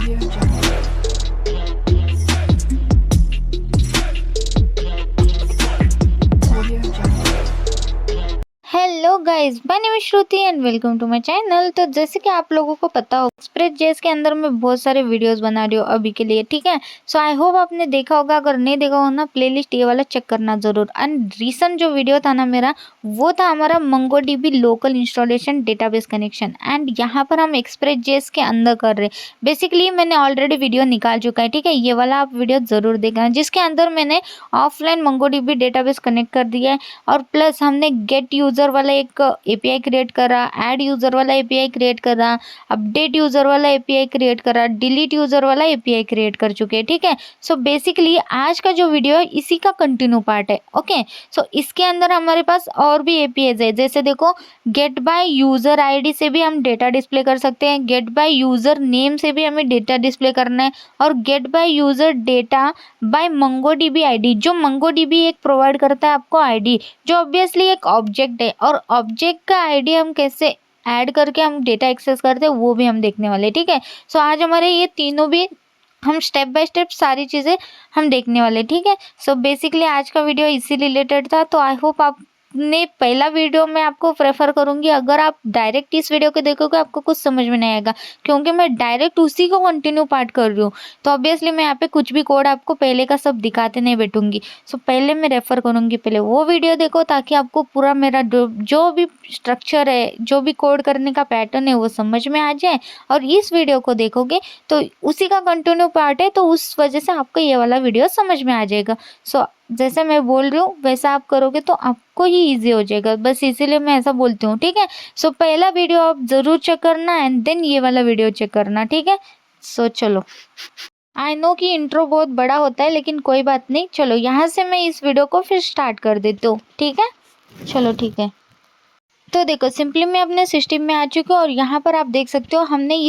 Audio Jungle. Audio Jungle. Hello guys, my name is Shruti and welcome to my channel. तो जैसे कि आप लोगों को पता हो, एक्सप्रेस जेएस के अंदर मैं बहुत सारे वीडियोस बना रही हूँ अभी के लिए, ठीक है। सो आई होप आपने देखा होगा, अगर नहीं देखा हो ना प्लेलिस्ट ये वाला चेक करना जरूर। एंड रिसेंट जो वीडियो था ना मेरा, वो था हमारा MongoDB local installation database connection. And यहाँ पर हम एक्सप्रेस जेएस के अंदर कर रहे हैं। बेसिकली मैंने ऑलरेडी वीडियो निकाल चुका है, ठीक है। ये वाला आप वीडियो जरूर देखना, जिसके अंदर मैंने ऑफलाइन मंगोडीबी डेटाबेस कनेक्ट कर दिया है, और प्लस हमने गेट यूजर वाला एक एपीआई क्रिएट करा, ऐड यूजर वाला एपीआई क्रिएट करा, अपडेट यूजर वाला एपीआई क्रिएट करा, डिलीट यूजर वाला एपीआई क्रिएट कर चुके हैं, ठीक है। सो बेसिकली आज का जो वीडियो है इसी का कंटिन्यू पार्ट है, ओके। सो इसके अंदर हमारे पास और भी एपीआईज है, जैसे देखो गेट बाय यूजर आईडी से भी हम डेटा डिस्प्ले कर सकते हैं, गेट बाय यूजर नेम से भी हमें डेटा डिस्प्ले करना है, और get by user data by MongoDB ID, जो मंगोडीबी एक प्रोवाइड करता है आपको आईडी, जो ऑब्वियसली एक ऑब्जेक्ट है। और ऑब्जेक्ट का आईडी हम कैसे ऐड करके हम डेटा एक्सेस करते हैं वो भी हम देखने वाले हैं, ठीक है। सो आज हमारे ये तीनों भी हम स्टेप बाय स्टेप सारी चीज़ें हम देखने वाले, ठीक है। सो बेसिकली आज का वीडियो इसी रिलेटेड था। तो आई होप आपने पहला वीडियो मैं आपको प्रेफर करूंगी, अगर आप डायरेक्ट इस वीडियो को देखोगे आपको कुछ समझ में नहीं आएगा, क्योंकि मैं डायरेक्ट उसी को कंटिन्यू पार्ट कर रही हूँ। तो ऑब्वियसली मैं यहाँ पे कुछ भी कोड आपको पहले का सब दिखाते नहीं बैठूंगी। सो पहले मैं रेफर करूंगी, पहले वो वीडियो देखो, ताकि आपको पूरा मेरा जो भी स्ट्रक्चर है, जो भी कोड करने का पैटर्न है वो समझ में आ जाए। और इस वीडियो को देखोगे तो उसी का कंटिन्यू पार्ट है, तो उस वजह से आपको ये वाला वीडियो समझ में आ जाएगा। सो जैसे मैं बोल रही हूँ वैसा आप करोगे तो आपको ही इजी हो जाएगा, बस इसीलिए मैं ऐसा बोलती हूँ, ठीक है। सो पहला वीडियो आप जरूर चेक करना एंड देन ये वाला वीडियो चेक करना, ठीक है। सो चलो, आई नो कि इंट्रो बहुत बड़ा होता है, लेकिन कोई बात नहीं। चलो यहाँ से मैं इस वीडियो को फिर स्टार्ट कर देती हूँ, ठीक है। चलो ठीक है। तो देखो, सिंपली मैं अपने सिस्टम में आ चुकी हूँ, और यहाँ पर आप देख सकते हो हमने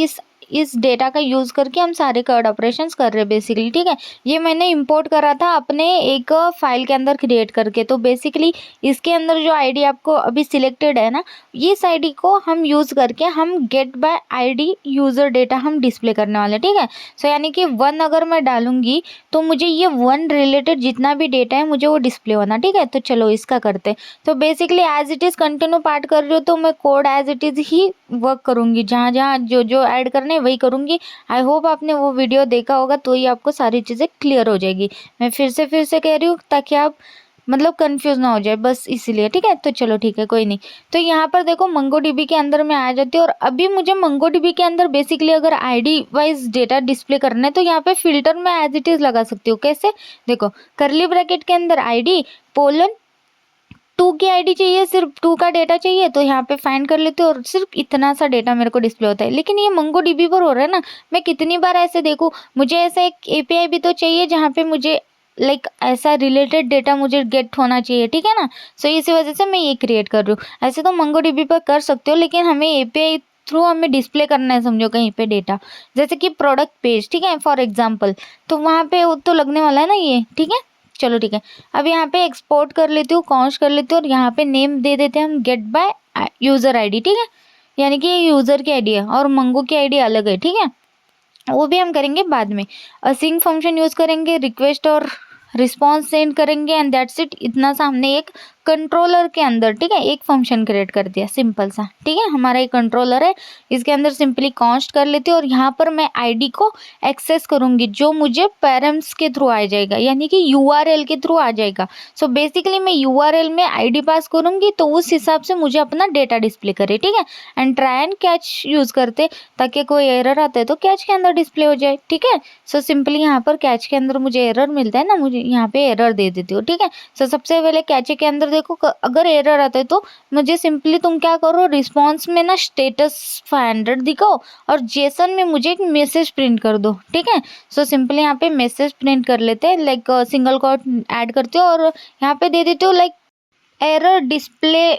इस डेटा का यूज़ करके हम सारे कार्ड ऑपरेशंस कर रहे हैं बेसिकली, ठीक है। ये मैंने इंपोर्ट करा था अपने एक फाइल के अंदर क्रिएट करके। तो बेसिकली इसके अंदर जो आईडी आपको अभी सिलेक्टेड है ना, इस आईडी को हम यूज़ करके हम get by ID user data हम डिस्प्ले करने वाले, ठीक है। सो यानी कि 1 अगर मैं डालूंगी तो मुझे ये 1 रिलेटेड जितना भी डेटा है मुझे वो डिस्प्ले होना, ठीक है। तो चलो इसका करते हैं। तो basically as it is continue part कर रही हूँ, तो मैं कोड एज इट इज़ ही वर्क करूँगी, जहाँ जहाँ जो जो ऐड करने हैं वही करूँगी। आई होप आपने वो वीडियो देखा होगा, तो ही आपको सारी चीज़ें क्लियर हो जाएगी। मैं फिर से कह रही हूँ ताकि आप मतलब कंफ्यूज ना हो जाए, बस इसीलिए, ठीक है। तो चलो ठीक है, कोई नहीं। तो यहाँ पर देखो मंगोडीबी के अंदर मैं आ जाती हूँ, और अभी मुझे मंगोडीबी के अंदर बेसिकली अगर आईडी वाइज डेटा डिस्प्ले करना है तो यहाँ पे फिल्टर में एज इट इज़ लगा सकती हूँ। कैसे? देखो, करली ब्रैकेट के अंदर आईडी पोलन 2 की आईडी चाहिए, सिर्फ 2 का डेटा चाहिए, तो यहाँ पे फाइंड कर लेते हो, और सिर्फ इतना सा डेटा मेरे को डिस्प्ले होता है। लेकिन ये मंगोडीबी पर हो रहा है ना, मैं कितनी बार ऐसे देखूँ, मुझे ऐसा एक एपीआई भी तो चाहिए जहाँ पे मुझे लाइक ऐसा रिलेटेड डेटा मुझे गेट होना चाहिए, ठीक है ना। सो इसी वजह से मैं ये क्रिएट कर रही हूँ। ऐसे तो मंगोडीबी पर कर सकते हो, लेकिन हमें एपीआई थ्रू हमें डिस्प्ले करना है, समझो कहीं पे डेटा, जैसे कि प्रोडक्ट पेज, ठीक है, फॉर एग्जाम्पल। तो वहाँ पे वो तो लगने वाला है ना ये, ठीक है। चलो ठीक है, अब यहाँ पे एक्सपोर्ट कर लेती हूँ, कॉन्स कर लेती हूँ, और यहाँ पे नेम दे देते हैं हम गेट बाय यूज़र आईडी, ठीक है। यानी कि ये यूज़र की आईडी है और मंगो की आईडी अलग है, ठीक है। वो भी हम करेंगे बाद में। असिंग फंक्शन यूज़ करेंगे, रिक्वेस्ट और रिस्पॉन्स सेंड करेंगे, एंड दैट्स इट। इतना सा हमने एक कंट्रोलर के अंदर, ठीक है, एक फंक्शन क्रिएट कर दिया सिंपल सा, ठीक है। हमारा एक कंट्रोलर है, इसके अंदर सिंपली कॉन्स्ट कर लेते हैं, और यहाँ पर मैं आईडी को एक्सेस करूँगी, जो मुझे पैरम्स के थ्रू आ जाएगा, यानी कि यूआरएल के थ्रू आ जाएगा। सो बेसिकली मैं यूआरएल में आईडी पास करूँगी, तो उस हिसाब से मुझे अपना डेटा डिस्प्ले करे, ठीक है। And try and catch use करते, ताकि कोई एरर आता है तो कैच के अंदर डिस्प्ले हो जाए, ठीक है। सो सिंपली यहाँ पर कैच के अंदर मुझे एरर मिलता है ना, मुझे यहाँ पे एरर दे देती हूँ, ठीक है। सो सबसे पहले कैचे के अंदर देखो, अगर एरर आता है तो मुझे सिंपली तुम क्या करो, रिस्पॉन्स में ना स्टेटस 500 दिखाओ, और जेसन में मुझे एक मैसेज प्रिंट कर दो, ठीक है। सो सिंपली यहाँ पे मैसेज प्रिंट कर लेते हैं, लाइक सिंगल कोट ऐड करते हो, और यहाँ पे दे देते हो लाइक एरर डिस्प्ले,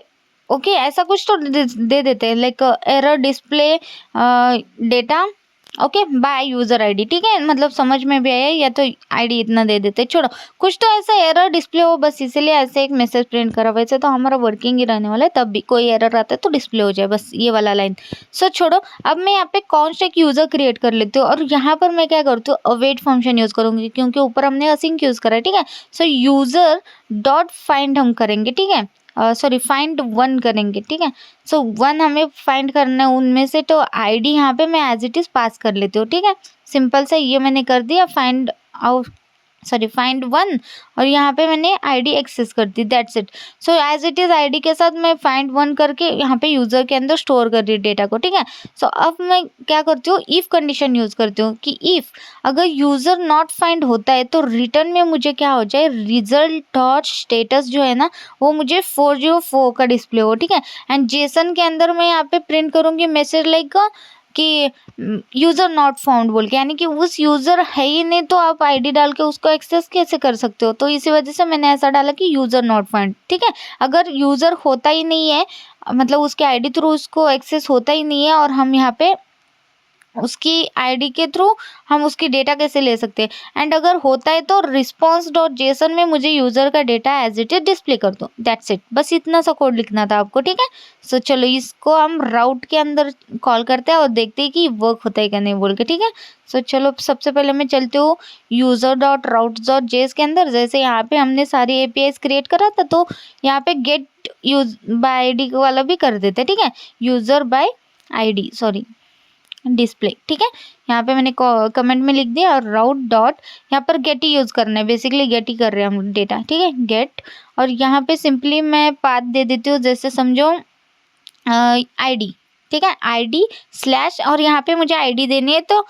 ओके, ऐसा कुछ तो दे देते हैं, like error display data okay by user ID, ठीक है, मतलब समझ में भी आया, या तो आईडी इतना दे देते, छोड़ो, कुछ तो ऐसा एरर डिस्प्ले हो बस इसीलिए ऐसे एक मैसेज प्रिंट करा, वैसे तो हमारा वर्किंग ही रहने वाला है, तब भी कोई एरर आता है तो डिस्प्ले हो जाए, बस ये वाला लाइन। सो छोड़ो, अब मैं यहाँ पे कॉन्स्ट एक यूजर क्रिएट कर लेती हूँ, और यहाँ पर मैं क्या करती हूँ, अवेट फंक्शन यूज करूंगी, क्योंकि ऊपर हमने असिंक यूज करा है, ठीक है। सो यूजर डॉट फाइंड हम करेंगे, ठीक है, सॉरी फाइंड वन करेंगे, ठीक है। सो वन हमें फाइंड करना है उनमें से, तो आईडी यहाँ पे मैं एज इट इज पास कर लेती हूँ, ठीक है। सिंपल से ये मैंने कर दिया, find out, sorry find one, और यहाँ पे मैंने आईडी एक्सेस कर दी, that's it. So as it is ID के साथ मैं फाइंड वन करके यहाँ पे यूजर के अंदर स्टोर कर रही डेटा को, ठीक है। सो अब मैं क्या करती हूँ, इफ कंडीशन यूज करती हूँ कि इफ अगर यूजर नॉट फाइंड होता है तो रिटर्न में मुझे क्या हो जाए, रिजल्ट डॉट स्टेटस जो है ना वो मुझे 404 का डिस्प्ले हो, ठीक है। एंड जेसन के अंदर मैं यहाँ पे प्रिंट करूंगी मैसेज लाइक कि यूजर नॉट फाउंड बोल के, यानी कि उस यूजर है ही नहीं तो आप आईडी डाल के उसको एक्सेस कैसे कर सकते हो, तो इसी वजह से मैंने ऐसा डाला कि यूजर नॉट फाउंड, ठीक है। अगर यूजर होता ही नहीं है, मतलब उसके आईडी थ्रू उसको एक्सेस होता ही नहीं है, और हम यहाँ पे उसकी आईडी के थ्रू हम उसकी डेटा कैसे ले सकते हैं, एंड अगर होता है तो रिस्पॉन्स डॉट जेसन में मुझे यूजर का data as it is display कर दो, दैट्स इट, बस इतना सा कोड लिखना था आपको, ठीक है। सो चलो इसको हम राउट के अंदर कॉल करते हैं और देखते हैं कि वर्क होता है क्या नहीं बोल के, ठीक है। सो चलो सबसे पहले मैं चलती हूँ यूजर डॉट राउट डॉट जेस के अंदर, जैसे यहाँ पे हमने सारी एपीआईज क्रिएट करा था तो यहाँ पे गेट यूज बाय आईडी वाला भी कर देते, ठीक है, user bye ID, sorry display, ठीक है। यहाँ पे मैंने कमेंट में लिख दिया, और राउट डॉट यहाँ पर गेट ही यूज करना है, बेसिकली गेट ही कर रहे हैं हम डेटा, ठीक है, गेट। और यहाँ पे सिंपली मैं पाथ दे देती हूँ, जैसे समझो आईडी, ठीक है, आईडी स्लैश, और यहाँ पे मुझे आईडी देनी है तो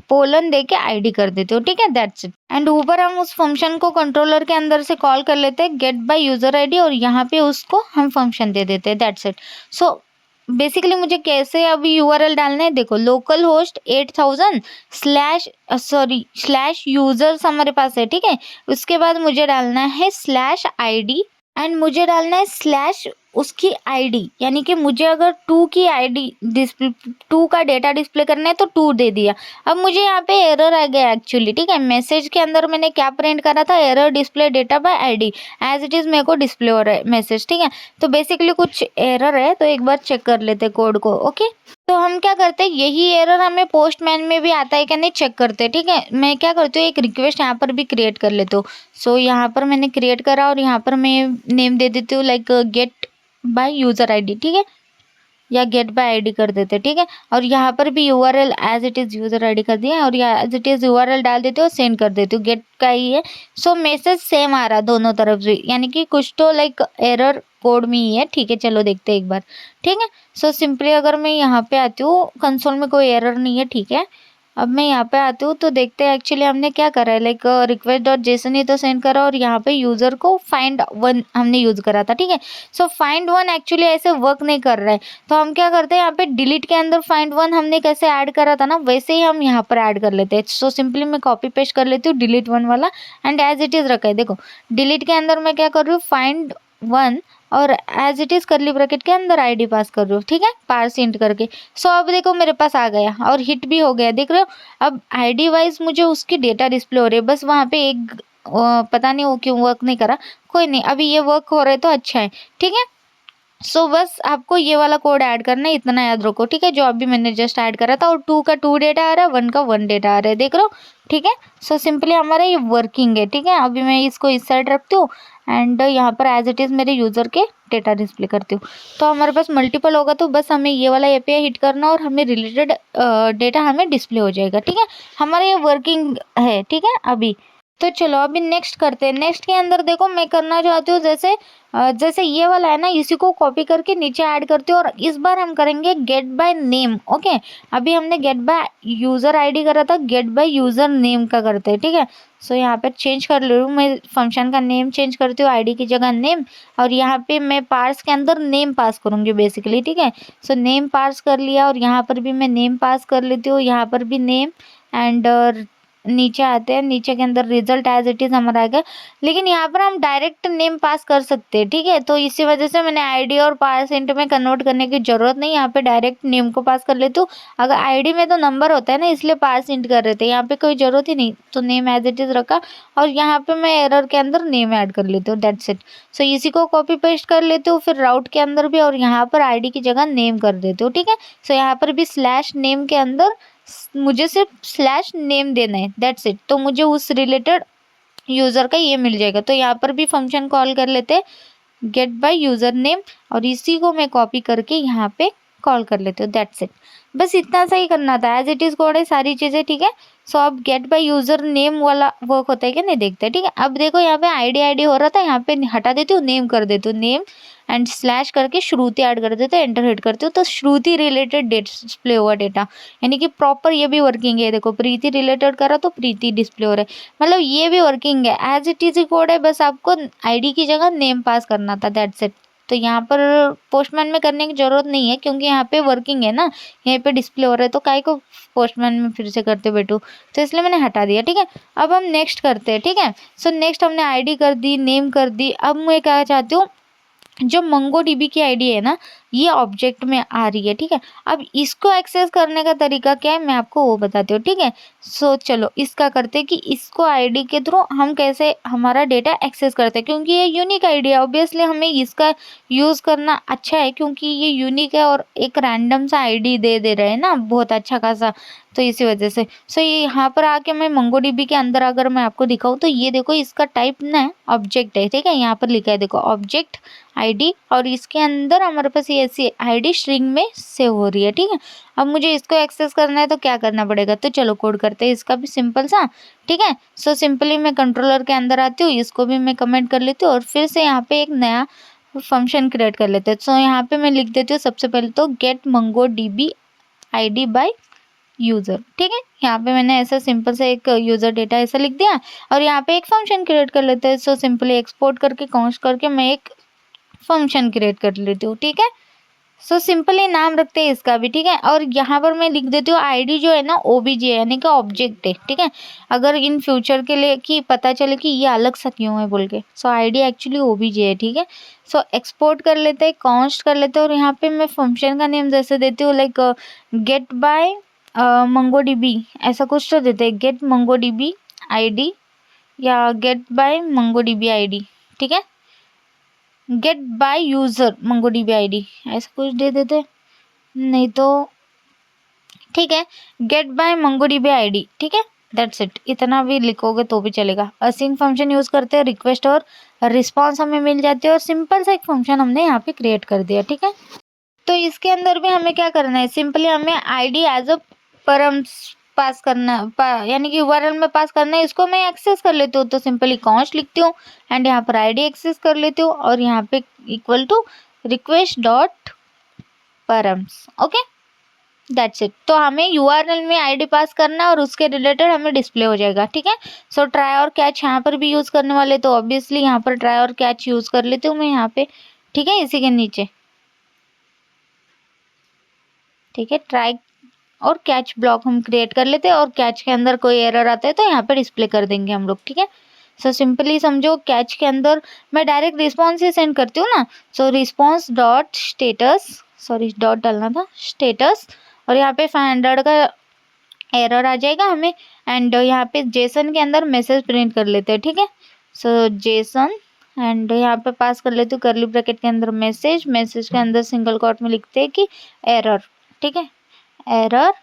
पोलन दे के आईडी कर देते हो, ठीक है, दैट्स इट। एंड ऊपर हम उस फंक्शन को कंट्रोलर के अंदर से कॉल कर लेते हैं गेट बाय यूजर आईडी, और यहाँ पे उसको हम फंक्शन दे देते हैं, दैट्स इट। सो बेसिकली मुझे कैसे अभी यूआरएल डालना है, देखो local host 8000 slash sorry slash users हमारे पास है, ठीक है। उसके बाद मुझे डालना है स्लैश आईडी, एंड मुझे डालना है स्लैश उसकी आईडी, यानी कि मुझे अगर 2 की आईडी डिस्प्ले 2 का डेटा डिस्प्ले करना है तो 2 दे दिया। अब मुझे यहाँ पे एरर आ गया एक्चुअली, ठीक है, मैसेज के अंदर मैंने क्या प्रिंट करा था, error display data by ID, as it is मेरे को डिस्प्ले हो रहा है मैसेज, ठीक है। तो बेसिकली कुछ एरर है, तो एक बार चेक कर लेते कोड को, ओके। तो हम क्या करते हैं, यही एरर हमें पोस्टमैन में भी आता है क्या नहीं चेक करते हैं, ठीक है। मैं क्या करती हूँ, एक रिक्वेस्ट यहाँ पर भी क्रिएट कर लेती हूँ। सो यहाँ पर मैंने क्रिएट करा, और यहाँ पर मैं नेम दे देती हूँ like get by user ID, ठीक है, या गेट बाय आईडी कर देते, ठीक है। और यहाँ पर भी URL as it is user ID कर दिया, और यहाँ एज इट इज यूआरएल डाल देते हो, सेंड कर देती हूँ, गेट का ही है। सो मैसेज सेम आ रहा दोनों तरफ से, यानी कि कुछ तो लाइक एरर कोड में ही है, ठीक है, चलो देखते हैं एक बार, ठीक है। सो सिंपली अगर मैं यहाँ पे आती हूँ, कंसोल में कोई एरर नहीं है, ठीक है। अब मैं यहाँ पे आती हूँ तो देखते हैं एक्चुअली हमने क्या करा है, लाइक रिक्वेस्ट डॉट जेसन ही तो सेंड करा, और यहाँ पे यूजर को फाइंड वन हमने यूज करा था, ठीक है। सो फाइंड वन एक्चुअली ऐसे वर्क नहीं कर रहा है, तो हम क्या करते हैं, यहाँ पे डिलीट के अंदर फाइंड वन हमने कैसे ऐड करा था ना, वैसे ही हम यहाँ पर ऐड कर लेते हैं। सो सिंपली मैं कॉपी पेस्ट कर लेती हूँ डिलीट वन वाला, एंड एज इट इज रखा है, देखो डिलीट के अंदर मैं क्या कर रही हूँ, फाइंड वन, और as it is curly bracket के अंदर आईडी पास कर रही हूँ, ठीक है, पार्स इंट करके। सो अब देखो मेरे पास आ गया और हिट भी हो गया, देख रहे हो। अब आईडी वाइज मुझे उसकी डेटा डिस्प्ले हो रही है, बस वहाँ पे एक पता नहीं वो क्यों वर्क नहीं करा, कोई नहीं, अभी ये वर्क हो रहा है तो अच्छा है, ठीक है। सो बस आपको ये वाला कोड ऐड करना है, इतना याद रखो, ठीक है, जो अभी मैंने जस्ट ऐड करा था, और 2 का 2 डेटा आ रहा है, 1 का 1 डेटा आ रहा है, देख लो, ठीक है। सो सिंपली हमारा ये वर्किंग है, ठीक है। अभी मैं इसको इस साइड रखती हूँ, एंड यहाँ पर एज इट इज़ मेरे यूज़र के डेटा डिस्प्ले करती हूँ। तो हमारे पास मल्टीपल होगा तो बस हमें ये वाला एपीआई हिट करना, और हमें रिलेटेड डेटा हमें डिस्प्ले हो जाएगा, ठीक है। हमारा ये वर्किंग है, ठीक है अभी। तो चलो अभी नेक्स्ट करते हैं। नेक्स्ट के अंदर देखो मैं करना चाहती हूँ, जैसे ये वाला है ना, इसी को कॉपी करके नीचे ऐड करते हो, और इस बार हम करेंगे गेट बाय नेम, ओके। अभी हमने गेट बाय यूजर आईडी करा था, गेट बाय यूजर नेम का करते हैं, ठीक है। सो यहाँ पे चेंज कर ले रही हूँ मैं, फंक्शन का नेम चेंज करती हूँ, आईडी की जगह नेम, और यहाँ पे मैं पार्स के अंदर नेम पास करूँगी बेसिकली, ठीक है। सो नेम पास कर लिया, और यहाँ पर भी मैं नेम पास कर लेती हूँ, यहाँ पर भी नेम, एंड नीचे आते हैं, नीचे के अंदर रिजल्ट एज इट इज हमारा आएगा, लेकिन यहाँ पर हम डायरेक्ट नेम पास कर सकते हैं, ठीक है। तो इसी वजह से मैंने आईडी और पार्सेंट में कन्वर्ट करने की जरूरत नहीं, यहाँ पे डायरेक्ट नेम को पास कर लेती हूँ। अगर आईडी में तो नंबर होता है ना, इसलिए पार्सेंट कर रहे थे, यहाँ पे कोई जरूरत ही नहीं, तो नेम एज इट इज रखा और यहाँ पे मैं एरर के अंदर नेम ऐड कर लेती हूँ, दैट्स इट। सो इसी को कॉपी पेस्ट कर लेती हूँ फिर राउट के अंदर भी, और यहाँ पर आईडी की जगह नेम कर देती हूँ, ठीक है। सो यहाँ पर भी स्लैश नेम के अंदर मुझे सिर्फ स्लैश नेम देना है, दैट्स इट। तो मुझे उस रिलेटेड यूज़र का ये मिल जाएगा। तो यहाँ पर भी फंक्शन कॉल कर लेते हैं गेट बाय यूज़र नेम, और इसी को मैं कॉपी करके यहाँ पे कॉल कर लेते हो, दैट्स इट। बस इतना सा ही करना था, एज इट इज कोड है सारी चीज़ें, ठीक है। सो अब गेट बाय यूज़र नेम वाला वर्क होता है क्या, नहीं देखते, ठीक है। अब देखो यहाँ पे आईडी हो रहा था, यहाँ पे हटा देती हूँ, नेम कर देती हूँ, नेम एंड स्लैश करके श्रुति ऐड कर देते हो, एंटर हिट करते हो, तो श्रुति रिलेटेड डिस्प्ले हुआ डेटा, यानी कि प्रॉपर ये भी वर्किंग है। देखो प्रीति रिलेटेड करा तो प्रीति डिस्प्ले हो रहा है, मतलब ये भी वर्किंग है, एज इट इज कोड है, बस आपको आईडी की जगह नेम पास करना था, दैट्स इट। तो यहाँ पर पोस्टमैन में करने की जरूरत नहीं है, क्योंकि यहाँ पे वर्किंग है ना, यहाँ पे डिस्प्ले हो रहा है, तो काहे को पोस्टमैन में फिर से करते बैठो, तो इसलिए मैंने हटा दिया, ठीक है। अब हम नेक्स्ट करते हैं, ठीक है। सो नेक्स्ट हमने आईडी कर दी, नेम कर दी। अब मैं क्या चाहती हूँ, जो मंगोडीबी की आईडी है ना, ये ऑब्जेक्ट में आ रही है, ठीक है। अब इसको एक्सेस करने का तरीका क्या है, मैं आपको वो बताती हूँ, ठीक है। सो चलो इसका करते हैं कि इसको आईडी के थ्रू हम कैसे हमारा डेटा एक्सेस करते हैं, क्योंकि ये यूनिक आईडी है, ऑब्वियसली हमें इसका यूज़ करना अच्छा है, क्योंकि ये यूनिक है और एक रैंडम सा आईडी दे रहे हैं ना, बहुत अच्छा खासा, तो इसी वजह से। सो ये यहाँ पर आके मैं मंगोडीबी के अंदर अगर मैं आपको दिखाऊँ तो ये देखो इसका टाइप ना ऑब्जेक्ट है, ठीक है। यहाँ पर लिखा है देखो ऑब्जेक्ट आईडी, और इसके अंदर हमारे पास ये ऐसी आईडी स्ट्रिंग में सेव हो रही है, ठीक है। अब मुझे इसको एक्सेस करना है तो क्या करना पड़ेगा, तो चलो कोड करते हैं इसका भी सिंपल सा, ठीक है। सो सिंपली मैं कंट्रोलर के अंदर आती हूँ, इसको भी मैं कमेंट कर लेती हूँ और फिर से यहाँ पे एक नया फंक्शन क्रिएट कर लेते हैं। सो यहाँ पे मैं लिख देती हूँ सबसे पहले तो गेट मंगोडीबी आईडी बाय यूज़र, ठीक है। यहाँ पे मैंने ऐसा सिंपल से एक यूज़र डेटा ऐसा लिख दिया, और यहाँ पे एक फंक्शन क्रिएट कर लेते हैं। सो सिंपली एक्सपोर्ट करके काउंट करके मैं एक फंक्शन क्रिएट कर लेती हूँ, ठीक है। सो सिंपली नाम रखते हैं इसका भी, ठीक है। और यहाँ पर मैं लिख देती हूँ आईडी जो है ना ओबीजे है, यानी कि ऑब्जेक्ट है, ठीक है। अगर इन फ्यूचर के लिए कि पता चले कि ये अलग सा क्यों है बोल के, सो आईडी एक्चुअली ओबीजे है, ठीक है। सो एक्सपोर्ट कर लेते हैं, कांस्ट कर लेते हैं, और यहाँ पे मैं फंक्शन का नेम जैसे देती हूँ लाइक गेट बाय मंगोडीबी, ऐसा कुछ तो देते हैं, गेट मंगोडीबी आईडी या गेट बाय मंगोडीबी आईडी, ठीक है। गेट बाय यूज़र मंगोडीबी आईडी ऐसा कुछ दे देते, नहीं तो ठीक है गेट बाय मंगोडीबी आईडी, ठीक है, दैट्स इट। इतना भी लिखोगे तो भी चलेगा। असिंग फंक्शन यूज़ करते हैं, रिक्वेस्ट और रिस्पॉन्स हमें मिल जाती है, और सिंपल सा एक फंक्शन हमने यहाँ पे क्रिएट कर दिया, ठीक है। तो इसके अंदर भी हमें क्या करना है, सिंपली हमें आईडी एज अ परम्स पास करना, यानी कि यूआरएल में पास करना है, इसको मैं एक्सेस कर लेती हूँ। तो सिंपली कॉन्स्ट लिखती हूँ एंड यहाँ पर आईडी एक्सेस कर लेती हूँ, और यहाँ पे equal to request dot params, okay that's it. तो हमें यूआरएल में आईडी पास करना है और उसके रिलेटेड हमें डिस्प्ले हो जाएगा, ठीक है। सो ट्राई और कैच यहाँ पर भी यूज़ करने वाले, तो ऑब्वियसली यहाँ पर ट्राई और कैच यूज़ कर लेती हूँ मैं यहाँ पे, ठीक है, इसी के नीचे, ठीक है। ट्राई और कैच ब्लॉक हम क्रिएट कर लेते हैं, और कैच के अंदर कोई एरर आता है तो यहाँ पे डिस्प्ले कर देंगे हम लोग, ठीक है। सो सिंपली समझो कैच के अंदर मैं डायरेक्ट रिस्पॉन्स ही सेंड करती हूँ ना, so response dot status, sorry dot डालना था, स्टेटस, और यहाँ पे 500 का एरर आ जाएगा हमें, एंड यहाँ पे जेसन के अंदर मैसेज प्रिंट कर लेते हैं, ठीक है। सो जेसन एंड यहाँ पे पास कर लेती हूँ करली ब्रैकेट के अंदर मैसेज, मैसेज के अंदर सिंगल कोट में लिखते हैं कि एरर, ठीक है, error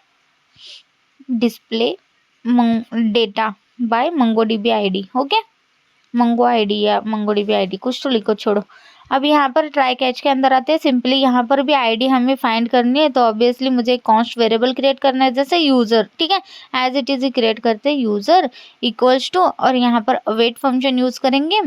display data by MongoDB ID, okay, Mongo ID या मंगोडीबी आईडी कुछ तो लिखो, छोड़ो। अब यहाँ पर ट्राई कैच के अंदर आते हैं, सिंपली यहाँ पर भी आईडी हमें फाइंड करनी है, तो ऑब्वियसली मुझे कॉन्स्ट वेरिएबल क्रिएट करना है, जैसे यूज़र, ठीक है, एज इट इज ही क्रिएट करते हैं, यूज़र इक्वल्स टू, और यहाँ पर अवेट फंक्शन यूज़ करेंगे,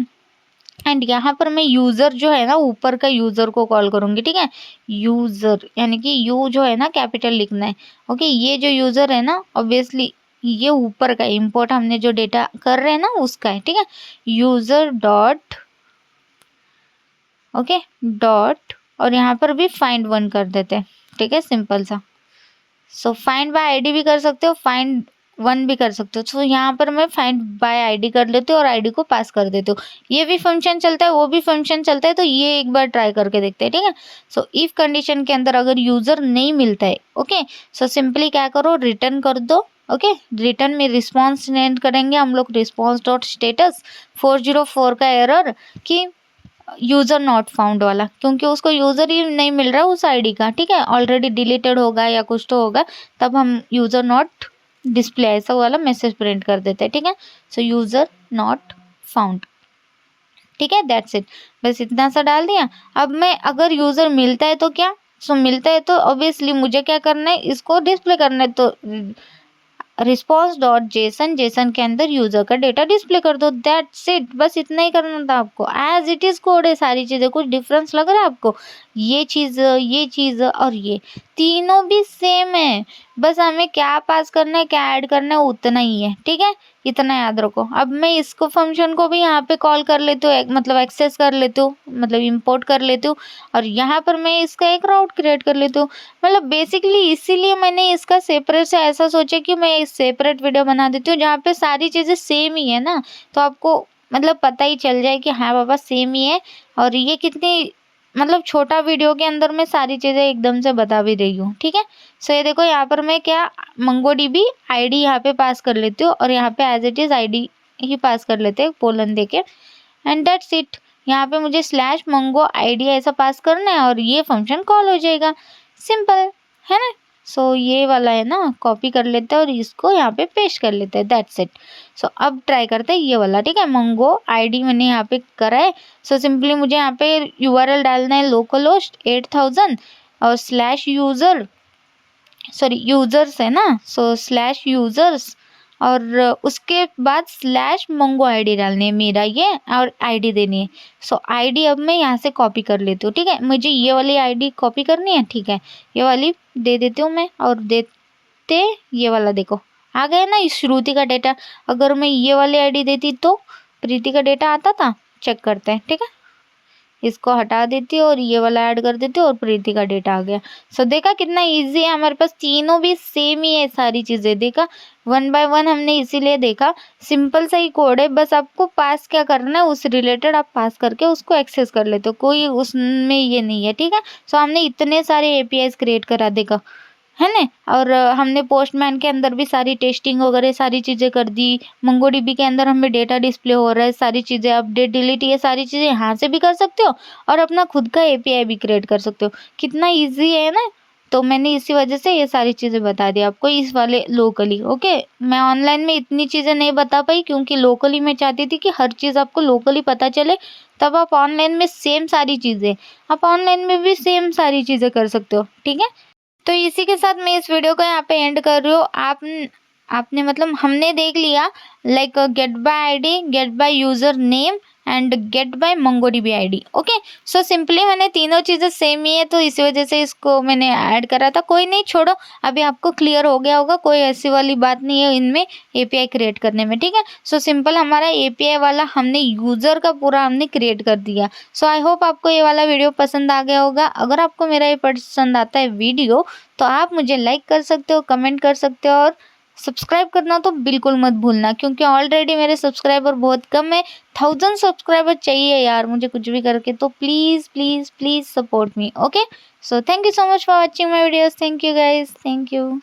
एंड यहाँ पर मैं यूज़र जो है ना ऊपर का यूज़र को कॉल करूँगी, ठीक है, यूज़र यानी कि यू जो है ना कैपिटल लिखना है, ओके। ये जो यूज़र है ना ऑब्वियसली ये ऊपर का इंपोर्ट हमने जो डेटा कर रहे हैं ना उसका है, ठीक है, यूज़र डॉट, ओके डॉट, और यहाँ पर भी फाइंड वन कर देते हैं, ठीक है, सिंपल सा। सो फाइंड बाय आईडी भी कर सकते हो, फाइंड 1 भी कर सकते हो। सो यहाँ पर मैं फाइंड बाय आईडी कर लेती हूँ और आईडी को पास कर देती हूँ। ये भी फंक्शन चलता है, वो भी फंक्शन चलता है, तो ये एक बार ट्राई करके देखते हैं, ठीक है। सो इफ कंडीशन के अंदर अगर यूजर नहीं मिलता है, ओके, सो सिंपली क्या करो, रिटर्न कर दो। ओके, रिटर्न में रिस्पॉन्स सेंड करेंगे हम लोग, रिस्पॉन्स डॉट स्टेटस 404 का एरर कि यूजर नॉट फाउंड वाला, क्योंकि उसको यूजर ही नहीं मिल रहा उस आईडी का, ठीक है, ऑलरेडी डिलीटेड होगा या कुछ तो होगा, तब हम यूजर नॉट डिस्प्ले ऐसा वाला मैसेज प्रिंट कर देते हैं, ठीक है। सो यूजर नॉट फाउंड, ठीक है, दैट्स इट, बस इतना सा डाल दिया। अब मैं अगर यूजर मिलता है तो क्या, सो मिलता है तो ऑब्वियसली मुझे क्या करना है, इसको डिस्प्ले करना है, तो रिस्पॉन्स डॉट जेसन, जेसन के अंदर यूजर का डेटा डिस्प्ले कर दो, दैट्स इट, बस इतना ही करना था आपको। एज इट इज कोड है सारी चीजें, कुछ डिफरेंस लग रहा है आपको, ये चीज और ये तीनों भी सेम है, बस हमें क्या पास करना है, क्या ऐड करना है, उतना ही है, ठीक है, इतना याद रखो। अब मैं इसको फंक्शन को भी यहाँ पे कॉल कर लेती हूँ, मतलब एक्सेस कर लेती हूँ, मतलब इंपोर्ट कर लेती हूँ, और यहाँ पर मैं इसका एक राउट क्रिएट कर लेती हूँ। मतलब बेसिकली इसीलिए मैंने इसका सेपरेट से ऐसा सोचा कि मैं एक सेपरेट वीडियो बना देती हूँ जहाँ पे सारी चीज़ें सेम ही है ना, तो आपको मतलब पता ही चल जाए कि हाँ बाबा सेम ही है। और ये कितनी मतलब छोटा वीडियो के अंदर मैं सारी चीज़ें एकदम से बता भी रही हूँ, ठीक है। सो ये देखो, यहाँ पर मैं क्या मंगोडीबी आईडी यहाँ पे पास कर लेती हूँ, और यहाँ पे एज इट इज़ आईडी ही पास कर लेते हैं कोलन देके, एंड दैट्स इट। यहाँ पे मुझे स्लैश मंगो आईडी ऐसा पास करना है और ये फंक्शन कॉल हो जाएगा, सिंपल है ना। सो ये वाला है ना, कॉपी कर लेते हैं और इसको यहाँ पे पेस्ट कर लेते हैं, दैट्स इट। सो अब ट्राई करते हैं ये वाला, ठीक है, मंगो आईडी मैंने यहाँ पे करा है। सो सिंपली मुझे यहाँ पे यूआरएल डालना है, लोकल होस्ट 8000 और स्लैश यूजर, सॉरी यूजर्स है ना, सो स्लैश यूजर्स, और उसके बाद स्लैश मंगो आईडी डालनी है मेरा ये, और आईडी देनी है। सो आईडी अब मैं यहाँ से कॉपी कर लेती हूँ, ठीक है, मुझे ये वाली आईडी कॉपी करनी है, ठीक है, ये वाली दे देती हूँ मैं, और देते ये वाला देखो आ गया ना इस श्रुति का डेटा। अगर मैं ये वाली आईडी देती तो प्रीति का डेटा आता था, चेक करते हैं, ठीक है, इसको हटा देती हूँ और ये वाला ऐड कर देती हूँ और प्रीति का डेटा आ गया। सो देखा कितना इजी है, हमारे पास तीनों भी सेम ही है सारी चीज़ें, देखा 1 बाय 1 हमने इसीलिए देखा, सिंपल सा ही कोड है, बस आपको पास क्या करना है उस रिलेटेड आप पास करके उसको एक्सेस कर लेते हो, कोई उसमें ये नहीं है, ठीक है। सो हमने इतने सारे एपीआईज क्रिएट करा, देखा है ना, और हमने पोस्टमैन के अंदर भी सारी टेस्टिंग वगैरह सारी चीज़ें कर दी, मंगोडीबी के अंदर हमें डेटा डिस्प्ले हो रहा है, सारी चीज़ें अपडेट डिलीट ये सारी चीज़ें यहाँ से भी कर सकते हो, और अपना खुद का एपीआई भी क्रिएट कर सकते हो, कितना इजी है ना। तो मैंने इसी वजह से ये सारी चीज़ें बता दी आपको इस वाले लोकली, ओके। मैं ऑनलाइन में इतनी चीज़ें नहीं बता पाई क्योंकि लोकली मैं चाहती थी कि हर चीज़ आपको लोकली पता चले, तब आप ऑनलाइन में सेम सारी चीज़ें, आप ऑनलाइन में भी सेम सारी चीज़ें कर सकते हो, ठीक है। तो इसी के साथ मैं इस वीडियो को यहाँ पे एंड कर रही हूँ। आपने मतलब हमने देख लिया like get by ID, get by user name and get by MongoDB ID, okay. So simply मैंने तीनों चीज़ें सेम ही है तो इसी वजह से इसको मैंने ऐड करा था। कोई नहीं, छोड़ो, अभी आपको क्लियर हो गया होगा, कोई ऐसी वाली बात नहीं है इनमें एपीआई क्रिएट करने में, ठीक है। सो सिंपल हमारा एपीआई वाला हमने यूज़र का पूरा हमने क्रिएट कर दिया। सो आई होप आपको ये वाला वीडियो पसंद आ गया होगा। अगर आपको मेरा ये पसंद आता है वीडियो तो आप मुझे लाइक कर सकते हो, कमेंट कर सकते हो, और सब्सक्राइब करना तो बिल्कुल मत भूलना क्योंकि ऑलरेडी मेरे सब्सक्राइबर बहुत कम है। 1000 सब्सक्राइबर चाहिए यार मुझे कुछ भी करके, तो please please please support me, okay. So thank you so much for watching my videos, thank you guys, thank you.